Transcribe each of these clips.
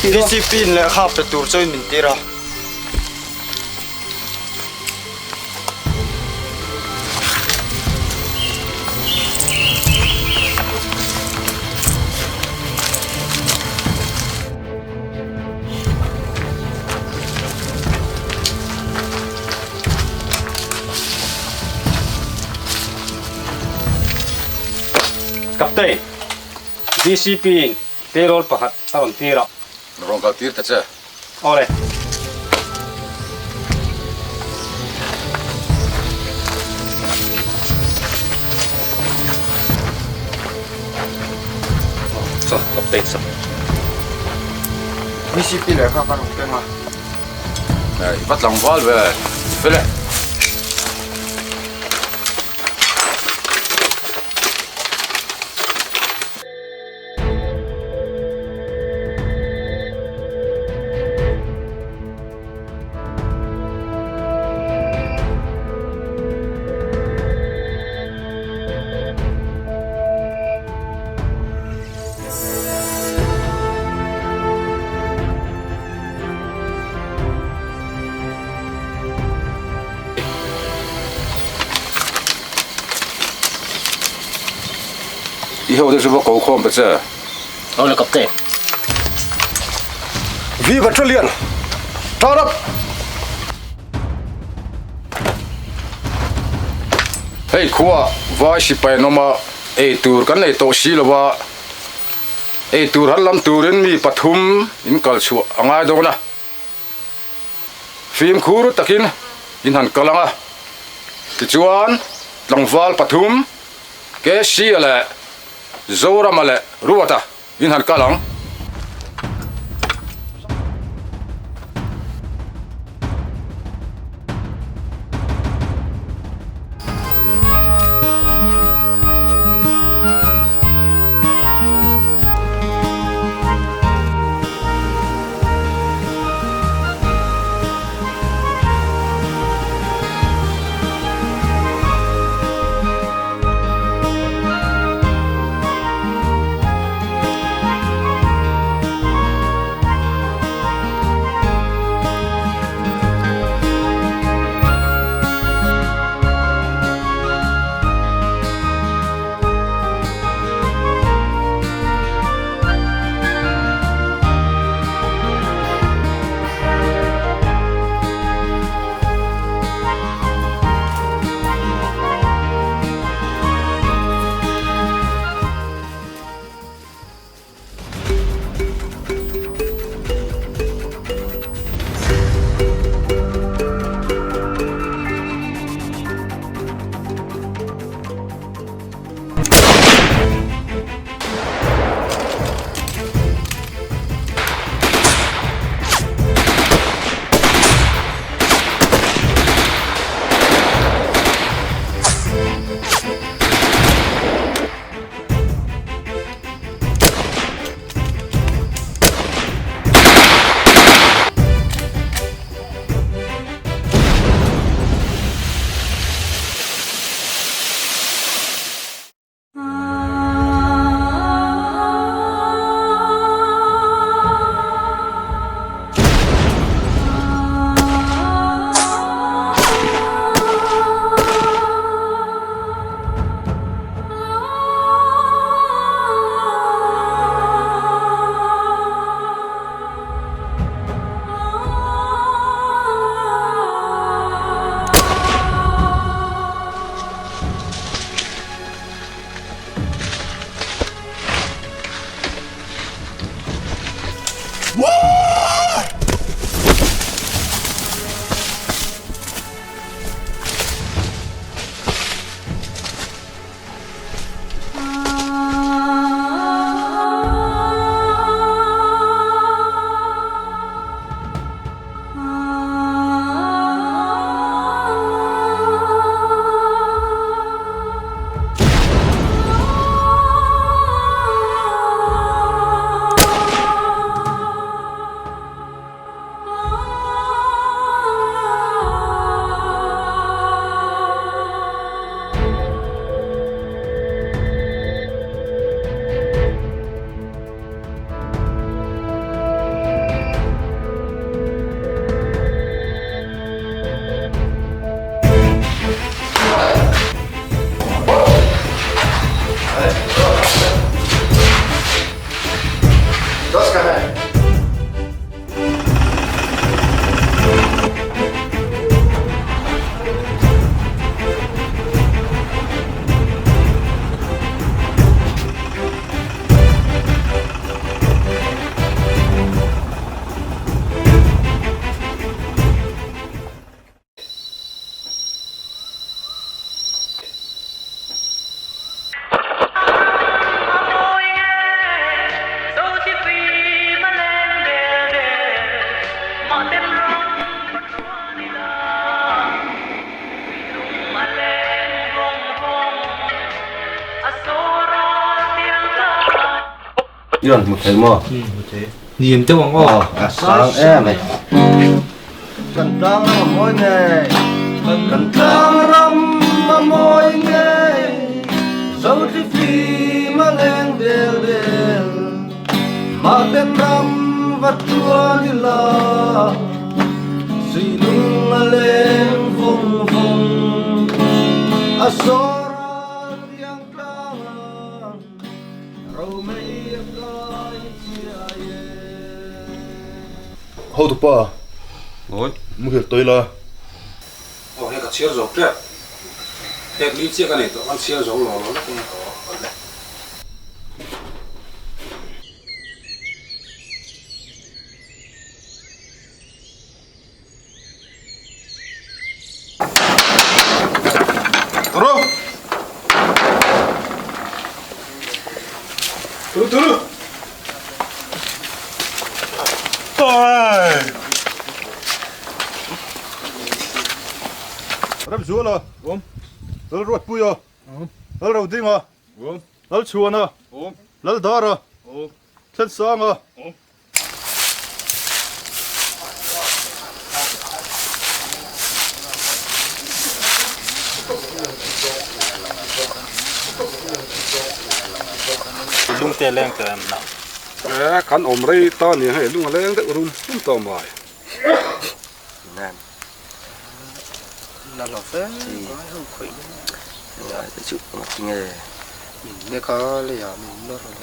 Disipin le khap ta tur choi min tira Kapten disipin terol pahat taron tira rong kau tir tacha ole so kapten so disipin le khap kan kenga này bắt lòng vào về về đây以后就是我狗矿不是？好了，Kapten. Vi battalion, turn up. Hey, kuah, wah si pai nama tur kan to si lawa. Tur halam turin mi pathum in kalsu angai dona. Film khuru takin in han kalanga. Tichuan langwal pathum ke si ala zora male ruwata in han kalang. Yun, một thấy mò. Một thế. Nhìn tôi bằng ngô. Sáng em này. Cần trăng mà mỗi ngày. Cần trăng râm mà mỗi ngày. Dẫu thì phi mà lên đều đều. Mà tên râm vắt chua như là. Suy nung mà lên vùng vùng. Asora yang trăng. Râu mây coi chia Hầu tục ba. Ôi, Một hiểu tôi là. ồ, hay cả chia dầu kìa. Hẹn đi chia cái này, tụi con chia dầu nó không có. Turu. Turu. Ôi. Rắm chúa là. Lỡ ruột bùi à. Lỡ đầu tiên à. Lỡ chuồn à. Lỡ đá à. Chân sang à. Lung tè leng tè em nào. Khán ổm rây to này hay lúc mà lên tới rung to mỏi. Là lò phế không khỏe là cái chữ mặt nghề mình mới có lý do mình nó rồi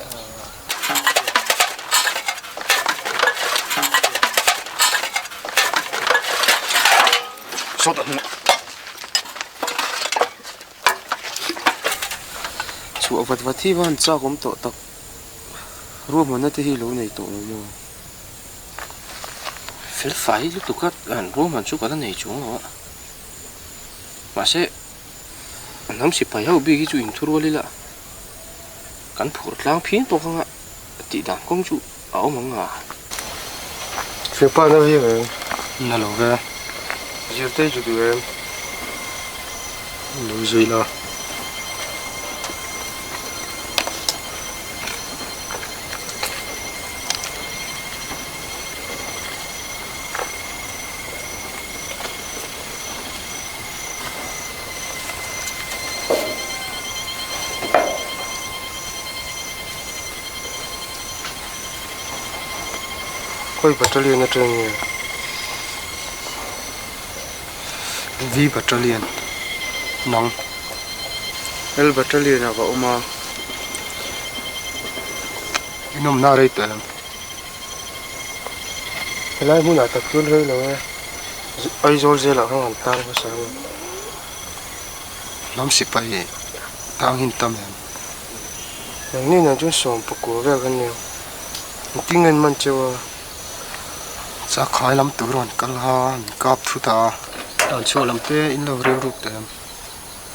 Sao tận chùa vật vật thi văn cho cũng tổ tập rùa mà nó thì lỗ này tổ nó phải lúc tụi các hẳn rùa mà chút cái này chúng nó mà sẽ nắm xịt phải hậu bị cái chuyện thua đi là cắn phụ lang phiến to không ạ tỷ đàn công chủ áo mỏng à phía bao nhiêu vậy là lỗ về giờ tới cho tụi em lỗ gì là Koi battalion na training V battalion nong L battalion na ba uma inom na rai ta helai mu na tak tun rei lo ai zol je la hang tar ba sa nam sipai tang hin tam em ni na ju som pako ve kan ne tingen man chewa sa khai lam tu ron kal ha kap thu ta dan cho lam te in lo reu ruk tem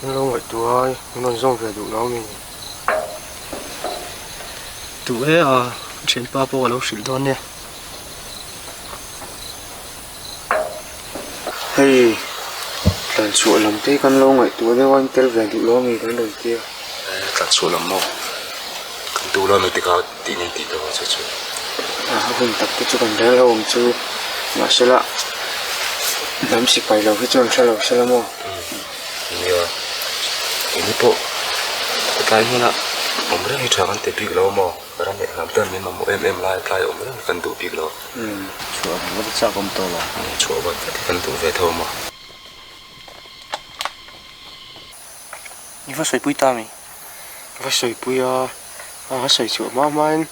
in lo ngai tu ai non zong ve du lo mi tu e a chen pa po lo sil don ne hey dan cho lam te kan lo ngai tu ne wan tel ve du lo mi kan lo ti ta số lắm mò. Tu lo nó thì có tí nên tí đâu cho chú. Hôm tập cái chú còn đỡ lâu ông chú mà sẽ lạ nắm xịt phải lâu cái chú sẽ lâu sẽ lắm không? Nhiều. Ini po. Cái như là ông rất hay trả ăn tiền big lâu mò. Cái này làm tên mình mà một em lại cái ông rất cần tụ big lâu. Chú ông rất sao công to là. Chú ông thì cần tụ về thôi mà. Như phải soi bụi ta mi. Phải soi bụi à soi chỗ mà mai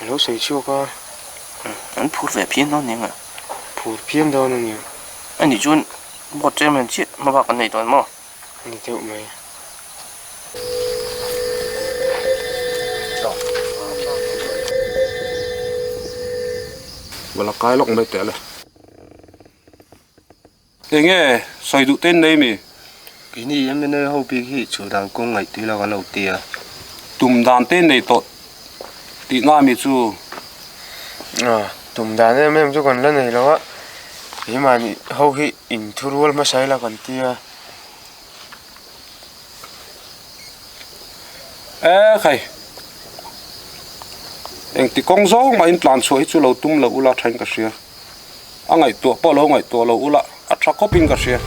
lâu soi chỗ cả. Anh phụt về phiên đó nè mà. Phụt phiên đó nè. Anh đi chun một trăm mình chết mà bạc cái này toàn mà. Anh theo mày. Và là cái lọc đây tệ này. Thế nghe, xoay tụ tên đây mì. Cái này em bên đây hậu bị cái chủ đàn công ngày tuy là cái đầu tiên. Tùm đàn tên này tốt. Tí nga mì chú. Tùm đàn em cho còn lần này đó á. Thế mà hậu khi in thu ruột mà sai là còn tia. Ê khay. eng ti kong zo ma in plan chu hi chu lo tum lo ula thain ka sia angai to po lo ngai to lo ula a tha coping ka sia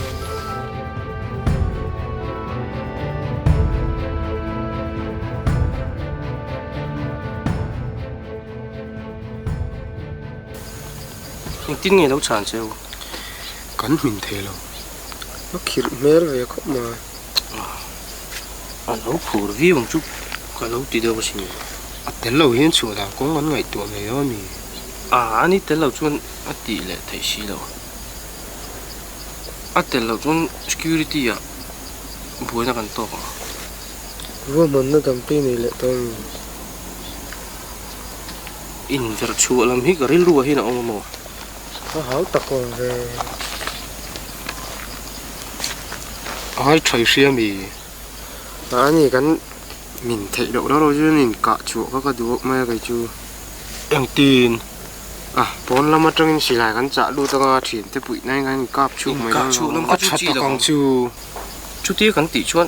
nhưng tin nghe đâu chán chứ cắn mình thế đâu nó khịt mê về khóc mà lâu phủ vi bằng chút cái lâu đi đâu có gì tên lâu hiện chỗ là cũng ngắn ngày tuổi này đó mi anh ấy tên lâu chuan tỷ lệ thấy xí đâu tên lâu chuan security bùi nó cần to vừa mình nó tầm pin này lại tôi in việc chùa làm hít cái rìu hi nào ông mà nó háo tắc còn về ai trời xia mi anh ấy cái mình thấy đâu đó rồi chứ mình cả chỗ các cái đồ mấy cái chú em tin bốn năm trong xí lại cái trả đu tao chuyển tới bụi này cái cáp chú mấy cáp chú lắm cáp chú chi đâu chú tiếc cái tỷ chuan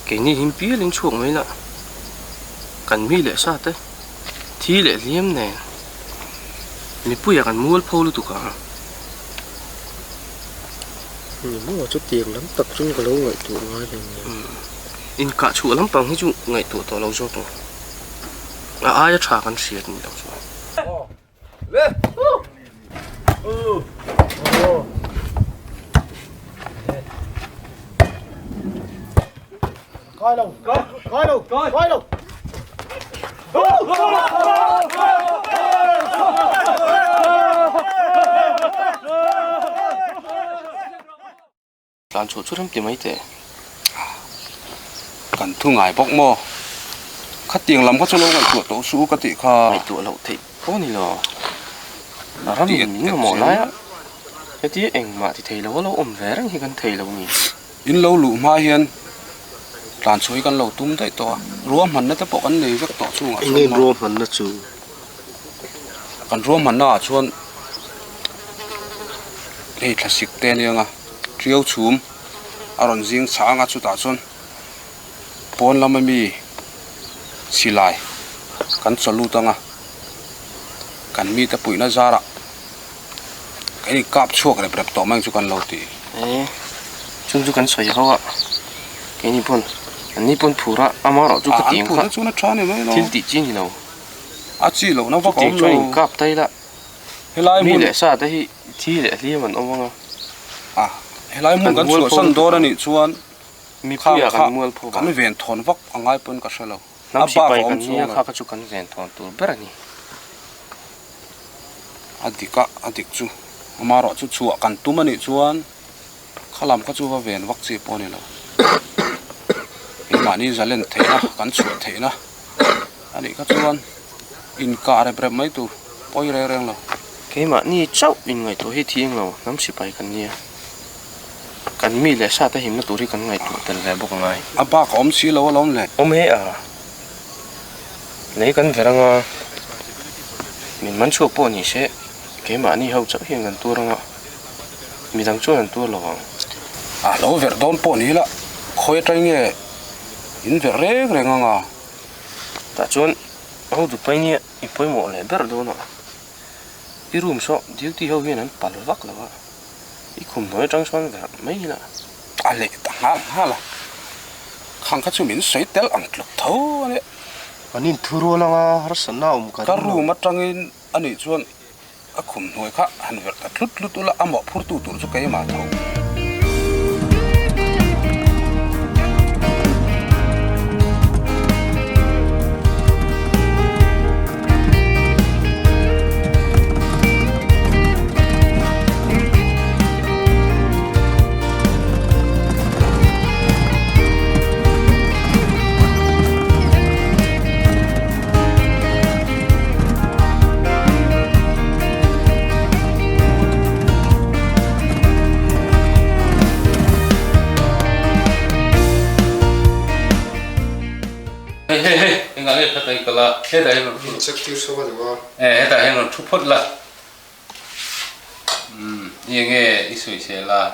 cái này hình bia lên chuồng mấy lạ cần mi lệ sao thế thì lệ liêm nè mi bùi cần mua phô luôn tụi cả mình mua chút tiền lắm tập trung cái lâu ngày tuổi ngay thì in cả chú lắm bằng cái chú ngày tuổi to lâu cho tôi ai cho trả cái gì thì đâu cho lên coi đâu coi đâu coi đâu làm chỗ chút lắm tiền mấy thế kan thu ngai bok mo khát tiền lắm có số lâu ngày tuổi tổ su cái tỷ kha ngày tuổi lâu thì có gì lo là rắm mình mà mỏ lái á cái tí anh mà thì thầy lâu lâu ôm vé thì cần thầy lâu nhỉ in lâu lụ mai hiền làm suy kan lâu tum tại to rùa mình nó tập bộ kan này rất to su ngà anh em rùa mình nó chú kan rùa mình nó chuan cái classic tên này ngà triêu chum aron jing sáng ngà chu ta chuan pon lama mi silai kan chalu tanga kan mi ta puina zara cái này cáp chuộc này bẹp to mang chu kan lo ti chúng cần xoay hoa cái này pon anh ấy pon phura amaro chú cái tiếng khác chú nó chán này mấy nó thiên tỷ chi gì đâu chi lâu nó vác tiếng cho anh cáp tay là lai mi lệ sao đấy thì lệ liêm mình ông lai mun kan chuộc san do này chuan mi pui kan mua phô kan ven thon vak angai pon ka salo nam si pai kan nia kha ka chu kan ven thon tur berani adik chu amaro chu chuak kan tumani chuan khalam ka chu va ven vak chi pon ni lo mani zalen theina kan chu theina ani ka chuan in ka re bre mai tu poi re reng lo cái mà ni cháu in ngày tuổi hết thiên rồi nam si pai kan nia kan mi lệ sao tới hiểm nó tuổi kan ngày tuổi tên về bốc ngày ba ko om si lo lom le ôm hết lấy kan về rằng mình muốn chụp bộ nhỉ sẽ cái mà ni hậu cháu hiện gần tua rằng mình đang chụp gần tua rồi lo ver don po ni la khoi trai nge in ver re re nga ta chun hậu tụi bay nhỉ ít bay mỏ lại bớt đâu nữa cái room shop duty hậu hiện anh bảo vắc là vậy ít khum nói trang xoan về mấy là lệ ta ha la khang ka chu min sei tel ang tlok tho ne anh in thua là har san nào một ka ru ma tangin ani chuan a khum noi kha han ver ta tlut ula amo phur tu tur chu kai ma tho cái tay cái là cái tay nó chắc tiêu số bao nhiêu cái tay nó thúc phốt là như nghe ít suy sẽ là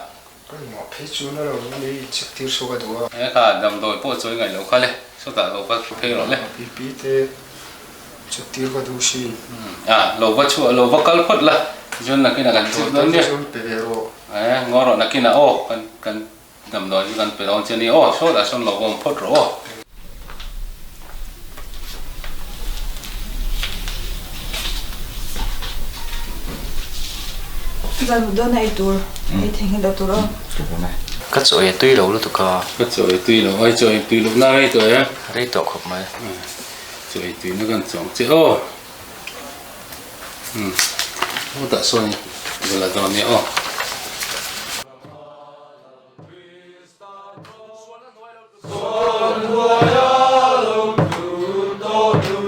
cái mà phải chú nó là nó đi chắc tiêu số bao nhiêu cái cả đầm đồi bộ chơi ngày lâu khai lên số tạ lâu bắt phê rồi lên bị thế chút tiêu cái đồ xí à lầu vắt chua lầu vắt cál phật là dân là cái nào gần chút đó nhé ngó rồi là cái nào ô cần nằm đó gần phải đón chân đi ô số là xong lầu vòng phật rồi Giờ một đôi này tour, ấy thì hiện đầu tour đó. cắt sợi tùy lâu luôn tụi co cắt sợi tùy lâu ai sợi tùy lâu nào đấy tuổi đấy tổ hợp mà sợi tùy nó gần sống chứ ô ô tạ sợi gọi là đòn nhé ô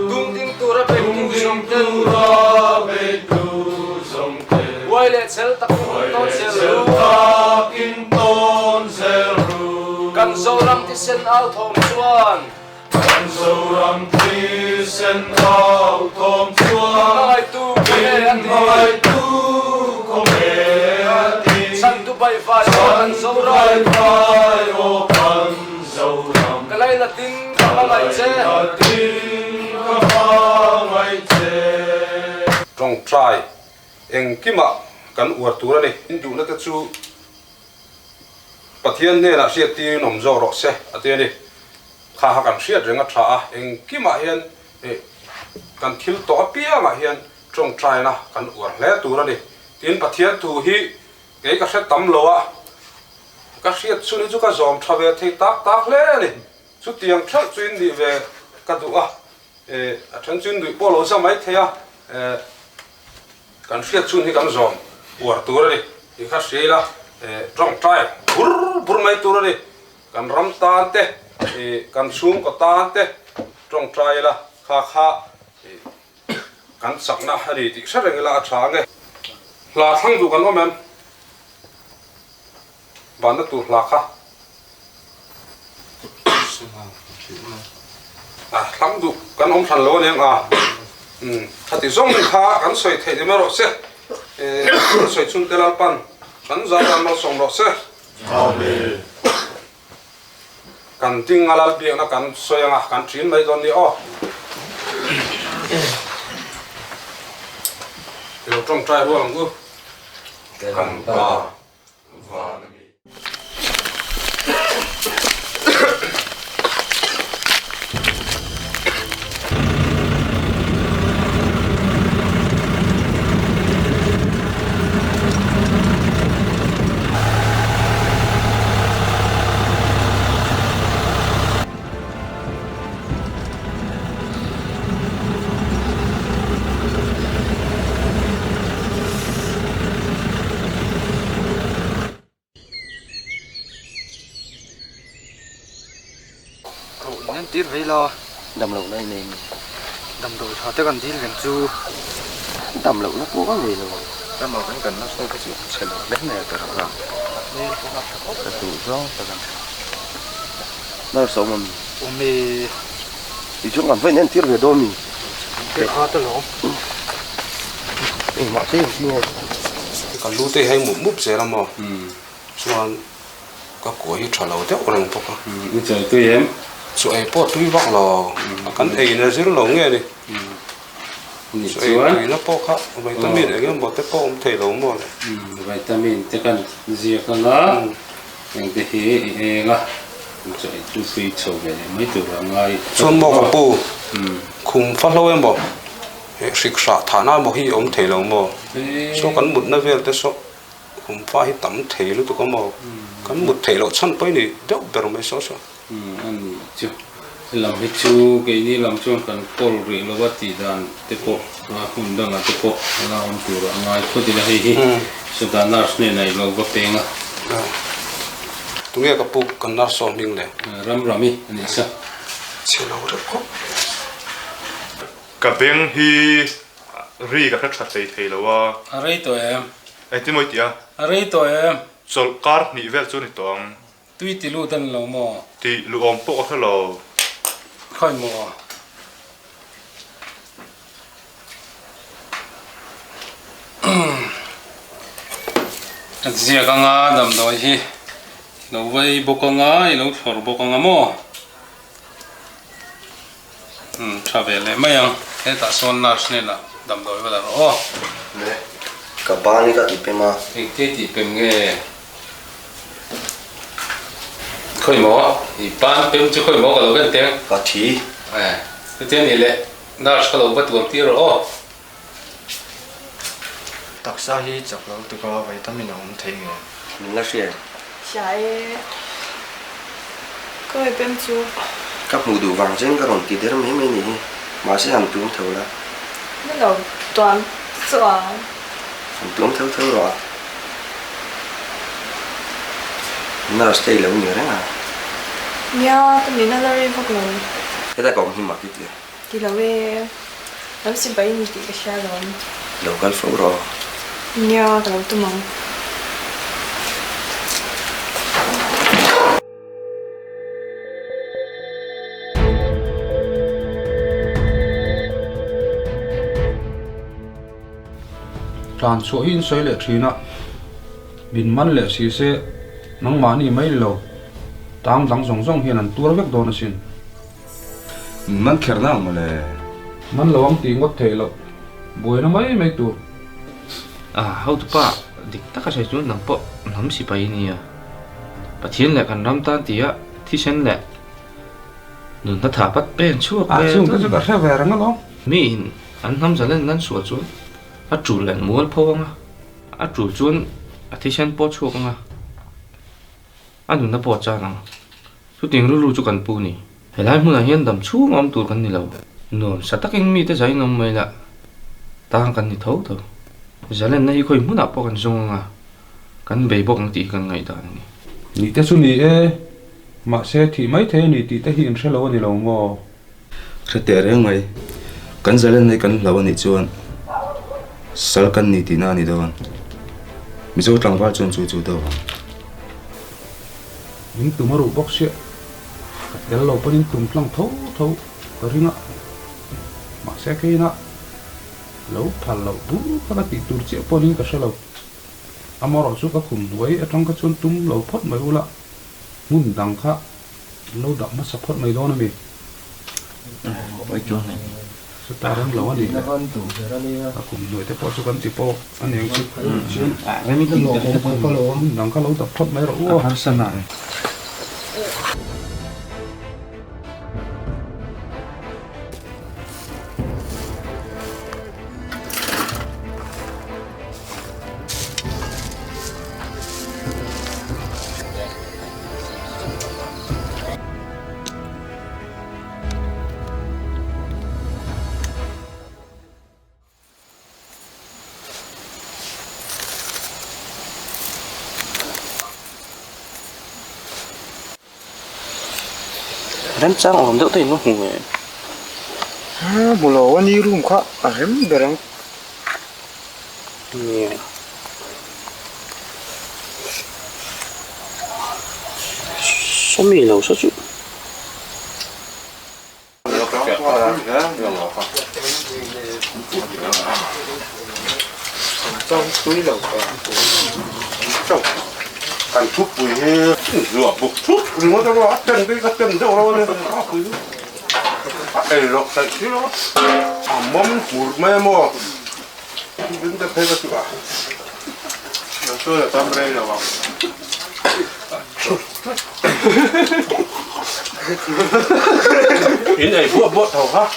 tung tin tour ra bên tung sông tên quay lại sel tắc tôn sel kan zo ram ti sen ao thom chuan ai tu san tu bai vai kan zo rai kalai la tin ka mai che trong trai em kim ạ kan uar tura ni in du na ta chu pathian ne na sia ti nom zo ro se ate ni kha ha kan sia renga tha em kim a hian kan thil to pia ma hian trong trai na kan uar hle tura ni tin pathian tu hi ke ka se tam lo a ka sia chu ni chu ka zom tha ve thei tak hle ni chu tiang thal chuin ni ve ka du a a than chuin du po lo sa mai thea kan sia chun hi kan zom uar tura ni i kha seila trong trai bur mai tura ni kan ram tan te kan sum ko tan te trong trai la kha kan sakna hari ti sareng la tha nge la thang du kan omen ban na tu la kha thang du kan om than lo neng hati zong kha kan soi thei de mero se soi chun te la pan kan za kan mal song ro se amen kan ting ala bi na kan soi nga kan trin mai don ni o lo trong trai ro lang u kan ba tiết vậy lo đầm lậu đây này đầm đồ thọ tới gần tí gần chu đầm lậu nó cũng có gì rồi đầm màu vẫn cần nó sôi cái chuyện sẽ lột đến này từ đó nên là tủ gió nó sống mà ôm mì thì chúng còn phải nên tiết về đôi mình cái khó tới lỗ mà thế thì kan lu te hai mu mup se la mo chuan ka ko hi thalo te orang pok như trời tươi em so ai po tui wak lo kan ei na zir lo nge ni nhị so ai chuan tui na po kha vitamin e ngam bo te po om thei lo mo le vitamin te kan zia ka nga yang te hi nga trời tu phi chầu về mấy từ là ngay chuan mo ka pu khum fa lo em bo shiksha thana mo hi om thei lo mo so kan mut na vel te so khum fa hi tam thei lu tu ka mo kan mut thei lo chan pai ni deuh ber mai so anh chưa làm hết chú cái này làm cho cần col rì lo bắt thì đàn tiếp bộ hùn đằng là tiếp bộ là ông chủ là ngay có gì là hay so đàn nars này lo bắt tiền à tu nghe ka pu kan nar so ming le ram rami anh ấy sao che lo re ko cả bên hi ri cả các thầy thầy là wa aray to em ai tin moi tia aray to em sol car ni vel chu ni tong tuy ti lu tan lo mo thì lu om po ka lo khơi mo anh zia ka nga dam do hi lo vai bo ka nga lo sor bo ka nga mo cha về lại mấy ông thế ta son nars này là đầm đôi vào đó nè cả ba này cả tụi em mà thì thế thì bên nghe khơi mỏ thì ban bên chứ khơi mỏ cái đầu cái tiếng cả thi cái tiếng này lệ nars cái đầu bắt tuồng tiêu rồi đặc sa hi chọc lâu tụi có vậy tao mình không thấy nghe mình là gì Chạy có ai bên chú các mù đủ vàng trên các đồng kỳ đấy mấy mấy này mà sẽ làm tuồng thầu là nó đầu toàn sợ làm tuồng thầu thầu rồi nó là stay lâu nhiều đấy à nha tụi mình nó ra đi phát lâu thế ta còn hi mà cái gì thì là về làm gì vậy thì cái xe rồi lâu cái phố rồi nha tao tụi mình tràn số in xoay lệ trí nè bình man lệ xí xe nắng má ni mấy lâu tam dang zong zong hiền ăn tua vek đồ nó xin man kher na mà lệ man lâu ông tiếng ngót thế lâu buổi nó mấy tu hậu tụ pa dik taka sai chu nang po nam si pai ni a pathian le kan ram tan tia thi sen le nun ta tha pat pen chu chung cái cái xe về nó lo mi in an nam zalen nan su chu a tru len mual phawanga a tru chuan a thi sen po chu anga an nun na po cha nang chu ting ru chu kan pu ni helai hmun a hian dam chu ngam tur kan ni lo non sataking mi te zai nom mai la tang kan ni tho tho zalen na hi khoi hmun a po kan zong anga kan bei bok ang ti kan ngai da ni ni te su ni e mà xe thì mấy thế ni ti te hin se lo ni lo ngo khre te re ngai kan zalen nei kan lawa ni chuan sal kan ni ti na ni don Mizo tlangwal chuan chu do những tụm maru bốc xe cái lâu bên những tụm lăng thấu cái ringa mà xe cái na lâu phal lâu bú các cái tụm chia bên những cái xe lâu amor su các cùng đuôi ở trong cái chuan tụm lâu phốt mấy ula mun đằng khác lâu đậm mà sắp phốt mấy đó nữa mi oi chuan này su ta đang lâu anh đi các cùng đuôi thế phốt su kan tipo anh em su cái mi cái lỗ đằng khác lâu tập phốt mấy rồi har sana ren chang om deuh te no hu nge bulo ani room kha a hem berang ni somi lo so chu trong túi lẩu trong Cảnh thuốc bùi rửa bục thuốc đừng có cho chân cái chân đâu đâu nên cái lọc sạch chứ nó mắm củ mê mò đứng tập thế cái gì nó tôi là tâm đây là vào cái này bua thầu ha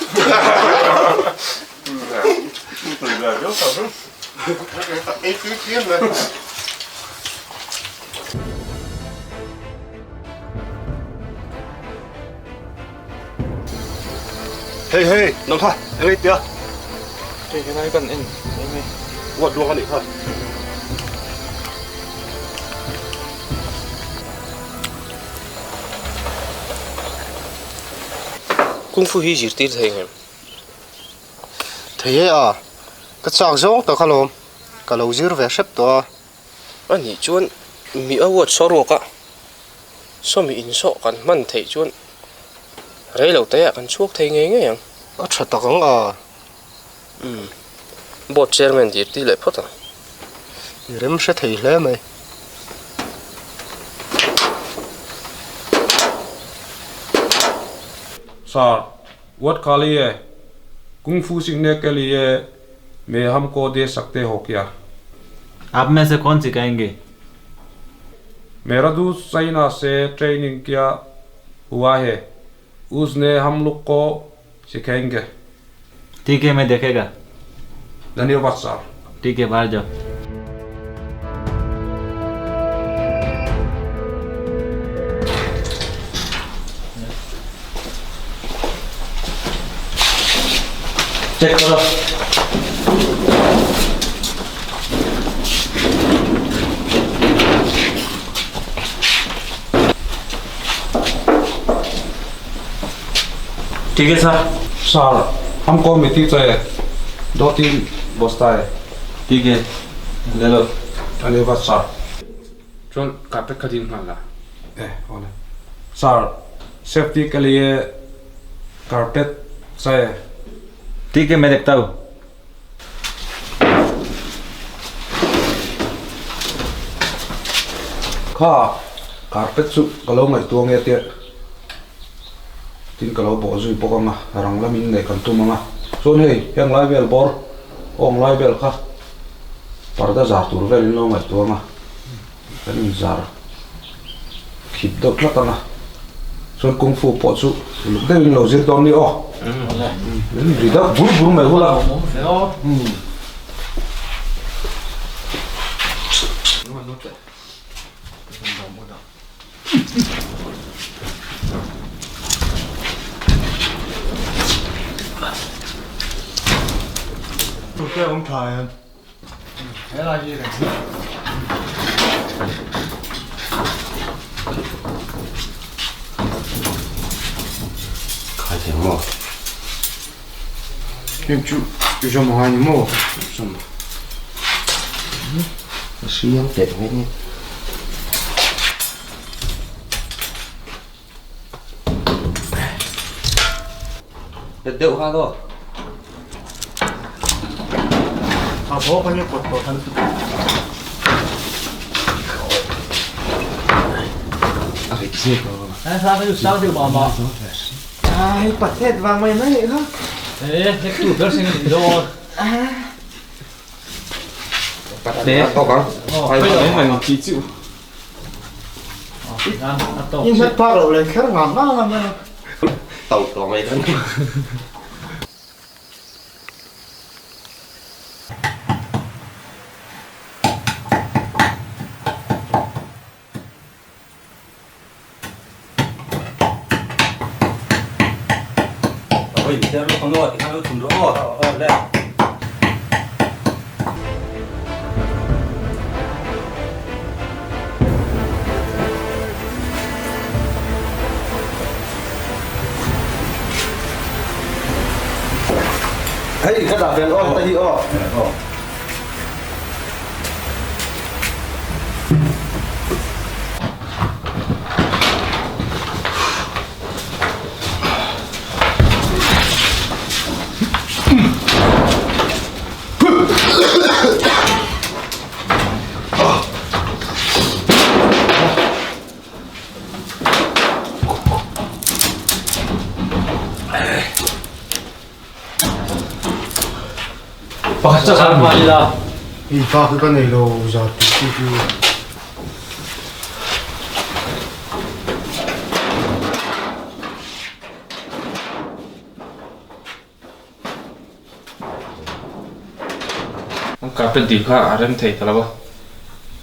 là dấu thầu đó cái kiếm này hey nong tha anh ấy tia cái này cần anh quật luôn anh ấy thôi kung fu hi zir tir thei nge thế à cái chạc giống tao khá lồm cả lâu dưa về xếp tao ani chuan mi awat so ro ka so mi in so kan man thei chuan rei lo te kan chuak thei nge nge yang ở chợ tao cũng à board chairman dir ti le phota rem sẽ thấy lẽ mày sa What kali है kung fu सीखने के लिए मैं हमको दे सकते हो क्या? आप में से कौन सिखाएंगे? मेरा दोस्त चाइना से ट्रेनिंग किया हुआ है उसने हम लोग को सिखाएंगे ठीक है मैं देखेगा धन्यवाद सर ठीक है बाहर जाओ चेक करो ठीक है सर सर हमको मिट्टी चाहिए 2-3 बस्ता है ठीक है ले लो धन्यवाद सर चल कारपेट खरीद माला ओले सर सेफ्टी के लिए कारपेट चाहिए ठीक है मैं देखता हूँข้า carpet su kalau ngai tuang ya tiat tin kalau bo zui bo nga rang la min nei kan tu manga son hei yang lai bel bor ong lai bel kha parda zar tur vel lo ngai tuanga kan in zar khit dok la tanga son kung fu po chu lu de lo zir don ni o ni ri da bur bur mai hula cái ông trời ơi thế là gì này khai tiền mò nhưng chú cho mà hai mồ suy nghĩ tiền hết nhé được đậu ha thôi à bố bao nhiêu cột thân sao cái sao được bỏ ai bật hết vào mày nói vậy thôi ê cái tủ bớt sinh gì rồi để có con bây giờ mày mà ký chịu nhưng hết pha rồi lên khá ngon đó mà tàu tàu mày đó ôi giờ nó không rồi thì nó thùng đó đây hey cái đạp đèn o tay đi o Basta sa Manila. pha cái này đồ giờ thì carpet दी खा आरम थे तलावा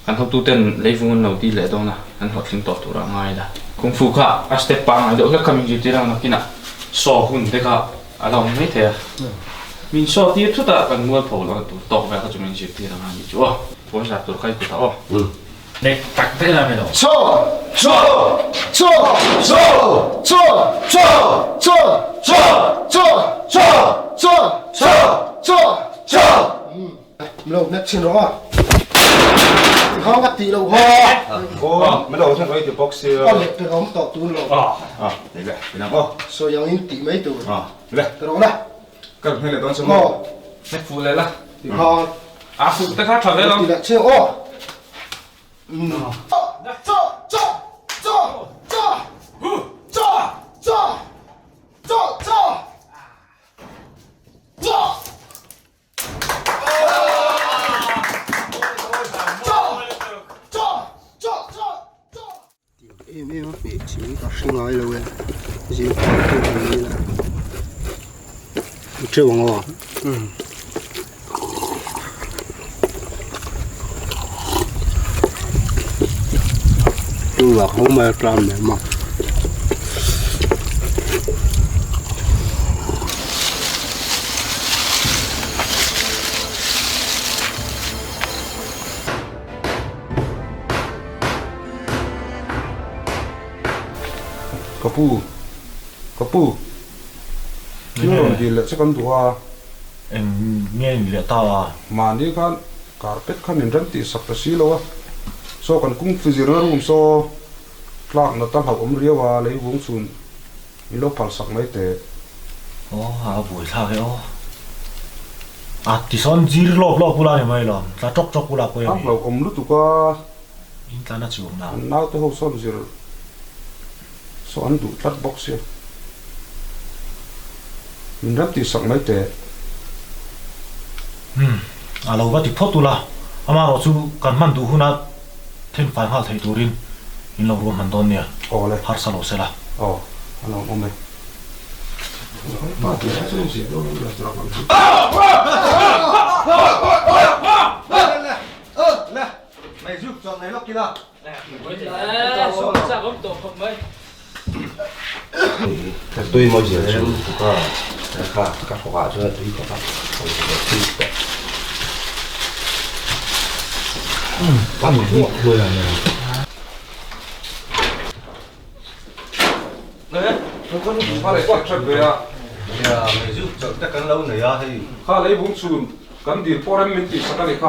anh học tu tên lấy vùng nào đi lệ đâu na anh học sinh tọt tu ra ngay da kung fu kha a step pa ngay do ka coming duty ra na kina so hun de ka along mấy thế min so ti thu ta kan mua phổ lo tu tọt về ka chung min duty ra ngay chu bo sa tu kai tu ta o này tắc thế là mày đâu cho lâu nét trên đó không bắt tì lâu ho ô mấy đầu thằng ấy thì box con lệ cái ống tọt tuôn lâu đấy vậy cái nào ô so yang in tì mấy tuổi vậy cái đó này cần hay là đón số ho này phụ lấy la thì ho à phụ ta khác thằng đấy tì không lại trên ô em mẹ chỉ có sinh nói đâu em chỉ có cái gì là chưa bằng ngon tôi là không mẹ làm mẹ mà kapu nó đi là chắc con thua em nghe người ta mà đi kan carpet kan in rent ti sắp xí lo so kan kung physical room so clark nó tam học ria wa lấy vung sun lo phal sak mai te buổi sao cái thì son zir lo pula này mày lo ta chọc pula ko am lo lu tu ka in ta na chuông nào now te ho son zir so an du tat box ya in rent ti sak mai te alo ba ti photula ama ro chu kan man du huna then file hal thei turin in lo ro man don nia ole har sa lo sela ano ome mày giúp chọn này lóc kia nào tôi mới giờ chú có các quả cho tôi có các bắt một thuốc thôi là pha lấy quạt chân về à mày giúp chọn các căn lâu này à thì pha lấy vung sun kan dir por em min ti sakali kha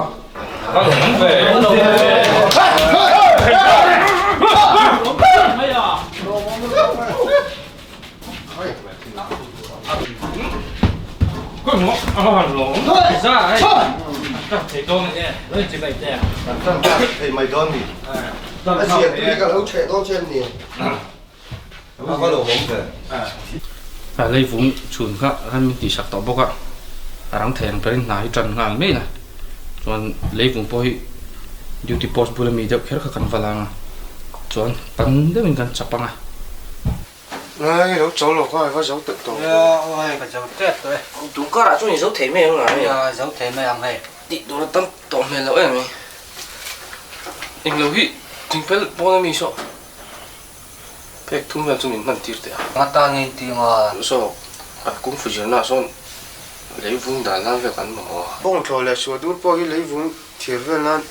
thì mày đón đi cái gì cái lâu chạy đón trên đi nó có đồ bóng kìa lấy vùng chuồn cả hắn mình chỉ sạc tàu bốc ạ răng thèn bên nãy trần ngang mấy nè chọn lấy vùng bôi duty post bula mi được khép khăn vào lang chọn bắn để mình cần chập băng à này nó cháu là có dấu tự tổ ôi phải dấu tết rồi đúng có đã cho những dấu thế mày không à dấu thế mày ăn này đi đồ nó tâm tổ mày lỗi mày anh lâu hít chính phải bỏ mi số phải thung về cho mình năn tiếc đấy ngắt ta nghe tiếng à số cũng phải chịu na số lấy vùng đàn làm việc ăn mà bông thổi là số đốt bao lấy vùng thiệt về lan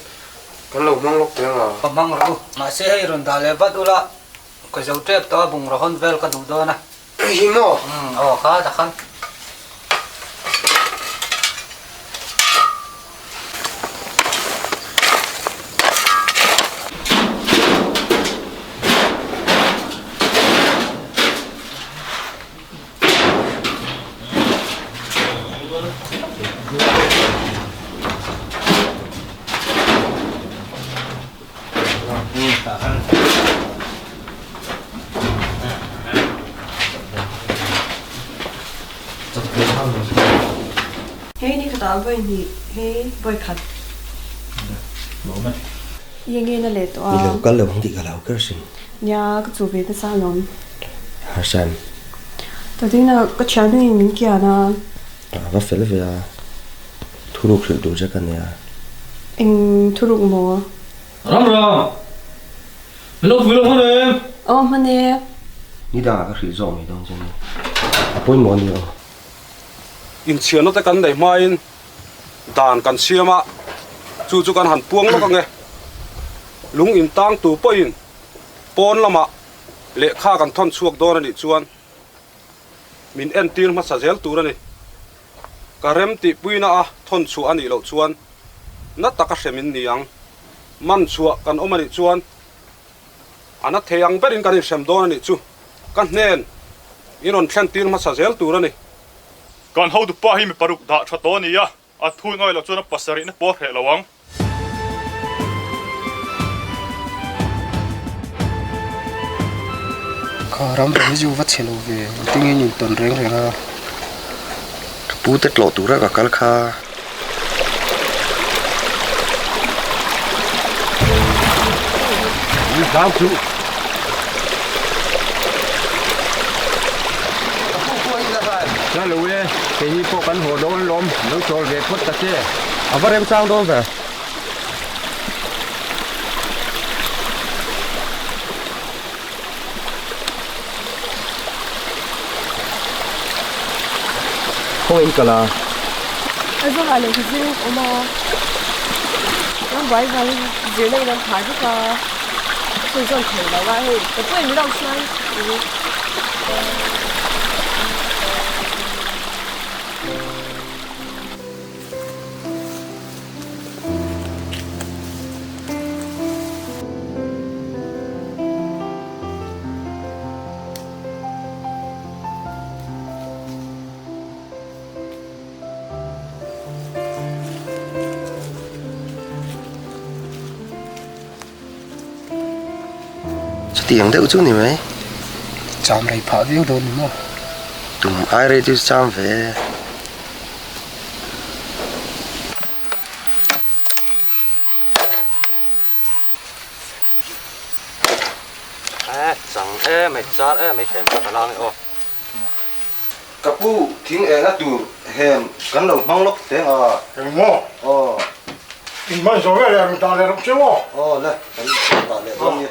cái lẩu măng lóc tiếng à măng rồi mà sẽ hay rồi ta lấy bắt ula cái dấu tết đó bùng rồi hơn về cái đủ đó nè hiếm nó khá là khăn Hey, ni kata apa ini? Hey, boy cut. Yang ini le tu mình lâu cái lồng thì cái lâu cái gì ya cái chủ về cái salon. hà san Tao tin là cái chuyện này mình kia na. và phải là về thu lục sự đồ cho cái này Anh thu được mua. Ram ram. Hello, hello con em. Mà nè. ni đã cái gì rồi đâu chứ bôi mòn nhiều in chian nó ta kan dei mai in dan kan siama chu kan han puang lo ka nge lung in tang tu po in pon lama le kha kan thon chuak do ni chuan min en tir ma sa zel tur ani ka rem ti puina a thon chu ani lo chuan na taka hremin niang man chuak kan omani chuan ana theyang berin kan hrem do ni chu kan nen inon thlen tir ma sa zel tur ani kan hau du pa hi mi paruk da tha to ni ya a thui ngoi lo chuna pasari na po hre lawang ram rồi dù vắt xe lô về tiếng nghe nhiều tuần rèn rồi ha bú tết lộ tủ ra cả cá kha dám chú แล้วรู้เลยทีนี้พวกกันหัวโดนลมแล้วโจรเวทพุทธเจ้เอาไปเริ่มสร้างโดนไปโอ้ยกันละไอ้พวกอะไรที่ซื้อออกมาไว้ไว้เดี๋ยวในนั้นขายพวกเราส่วนถึงแล้วว่าเฮ้ยแต่พวกนี้เราใช้tiếng đâu chút này mấy chạm này phá tiêu đồn đúng không ai đây tôi chạm về chẳng mày chát mày thèm cái lang này ô cặp bu tiếng nó tụ hèm cắn đầu măng lốc thế à hèm mò mà rồi cái này ta lại không chịu này ta lại không như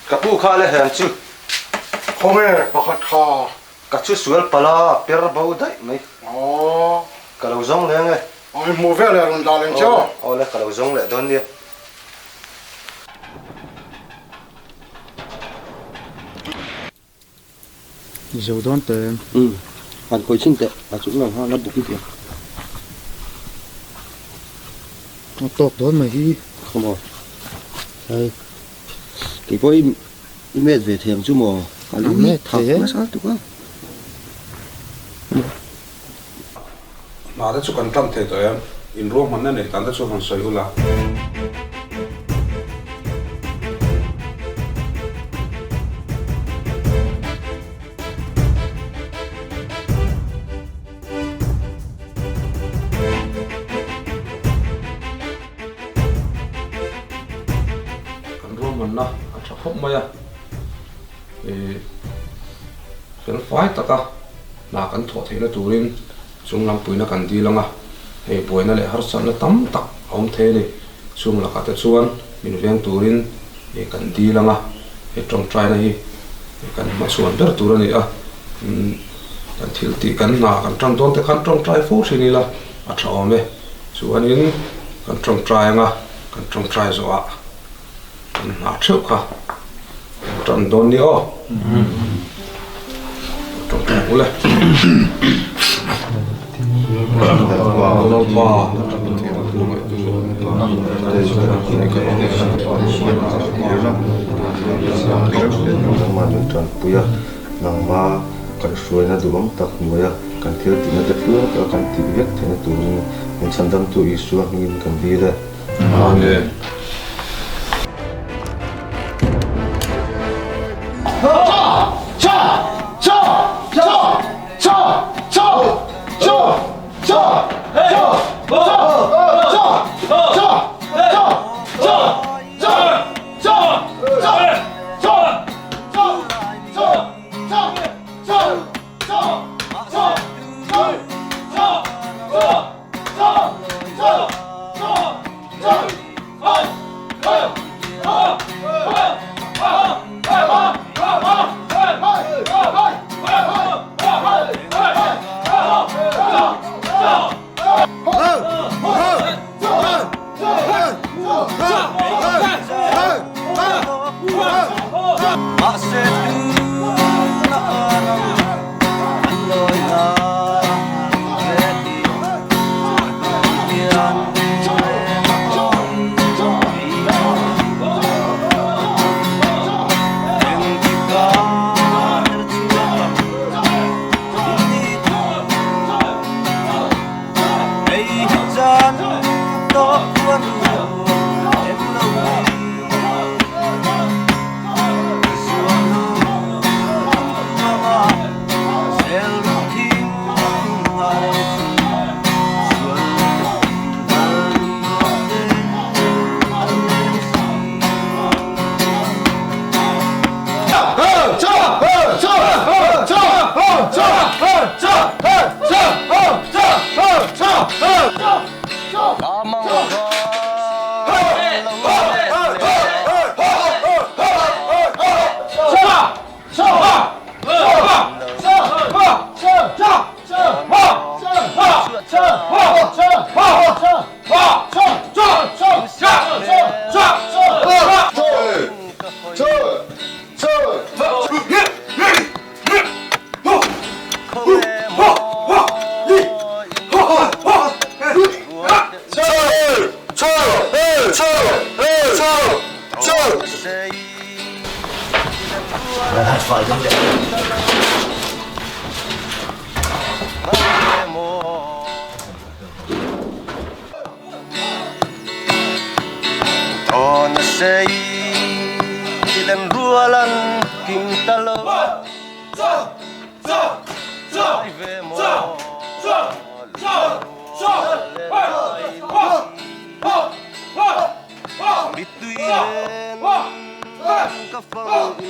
cặp bu khai là hèm chứ không nghe bạc khá cặp chú suy pala per bao đấy mấy cái lâu giống lên nghe ai mua về là làm lên cho là cái lâu giống lại đón đi dầu đón tiền bạn khối sinh tệ và chúng là hoa nó bục cái nó tọt đón mà đi không rồi đây cái voi mệt về thèm chú mò cả lúc mệt thế nó sao tụi con mà đã chụp ảnh trăm thế rồi em in ruộng mà nên để tán đã chụp hàng sợi là mình nó chắc không mấy à thì cái phái tất cả là cái thổ thế là tụi mình chúng làm bụi nó cần đi lắm à thì bụi nó lại hấp dẫn nó tắm tắc ông thế này chúng là cả chuan mình viên tụi mình thì cần đi lắm à thì trong trai này cần mà xuân rất là tụi này à cần thiếu tí cần là cần trong tôn thì cần trong trai phố thì là à cháu mẹ xuân những cần trong trai mà cần trong trai rồi ạ nó trước cả tròn đồn đi ô tròn tròn cũ lên lâu qua nang ma kan suai na duam tak moya kan thil tina te flu ka kan ti vek thena tu min chandam tu isu ngin kan bi le amen Go! phải giống vậy on say lên rùa lần kinh ta lâu về mồ biết tuy lên các phong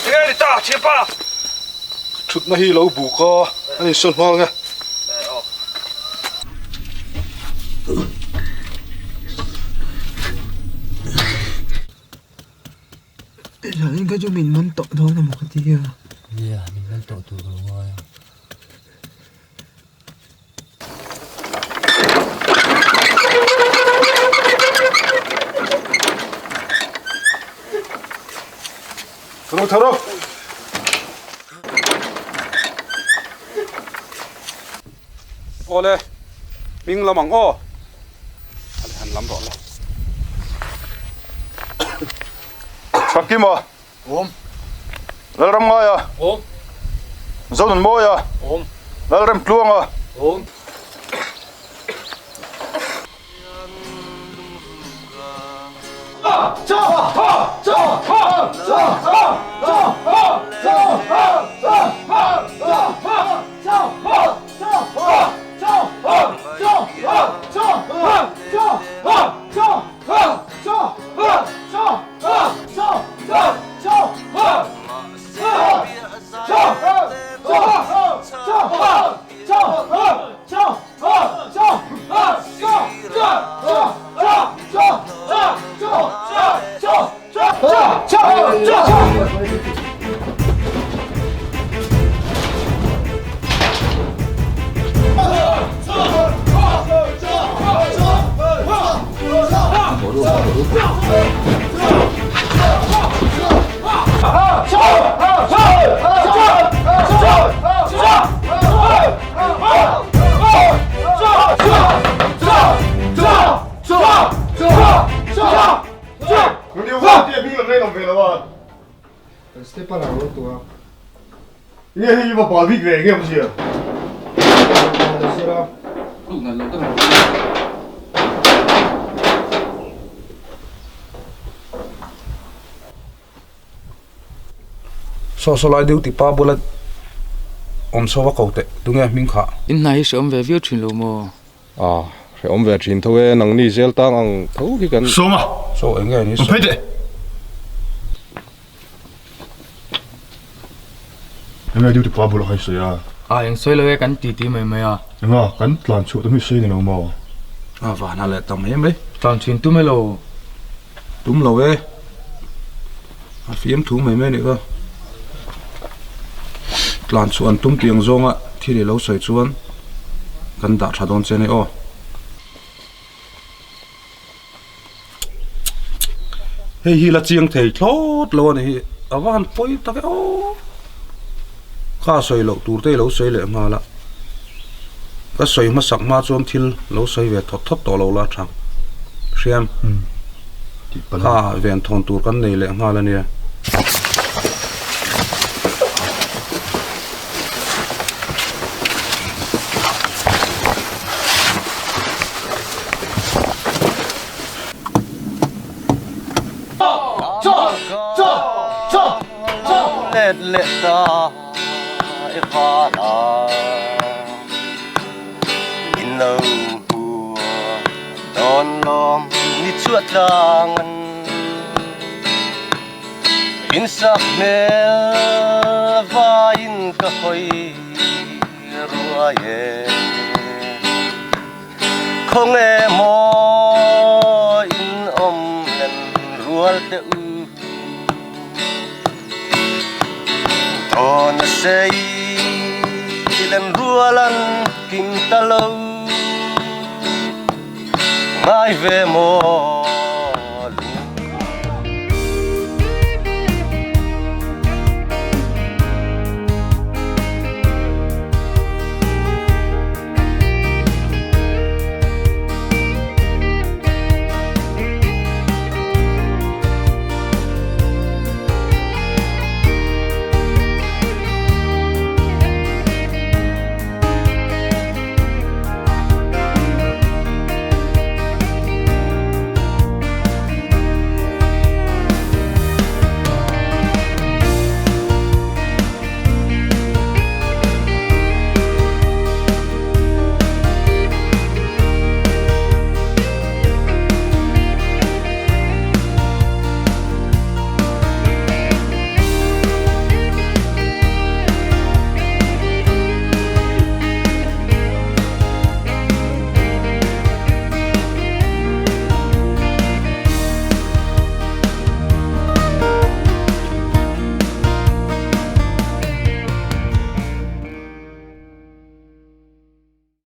Nghe đi ta chia pa. Chút nó hi lâu bù co, anh xuân hoa nghe. Là nên cái chỗ mình muốn tội thôi là một cái gì à? Dạ, mình muốn tội tụi rồi. Thở đâu. Ô lê, mình làm bằng ô. Hắn làm rõ rồi. Sakim à? Ôm. Lal ram ngay à? Ôm. Dâu đần môi à? Ôm. Lal ram kluang à? Ôm. Stepa là nó tua. Nghe hi mà bỏ vịt về nghe không gì à? Lúc này lâu tao. So lại điều tipa bula so wa cầu tệ đúng nghe mình khá. In này sẽ về viết truyền lộ mò. Phải về truyền thôi năng ni zel tang ang thấu cái cần. So mà. So anh nghe ni. Prohibited. Em điều tipa bula hay sao ya? Anh xoay lời cắn tì mày mày à. Em cắn làm chỗ tụi mình xây này nó mò. Và nó lại tầm em đấy. Toàn truyền tụi mày lồ. Đúng lâu ấy. Phim thú mày nữa cơ. Làm chuan tum tiếng zong á thì để lâu sợi chuan cần đã trả đòn trên này ô hey hi là chiang thầy thốt lâu này ở van phơi ta cái ô khá sợi lâu tour tây lâu sợi lệ mà là cái sợi mà sắc mà chuan thil lâu sợi về thốt thốt to lâu là chẳng xem khá về thôn tour cái này lệ mà là nè lệ ta khá là in lâu bùa đón lom đi chuột lang in sắc mê và in cà phê rùa ye không nghe mò in lên rùa te on say lên rùa lần kinh ta lâu mai về mồ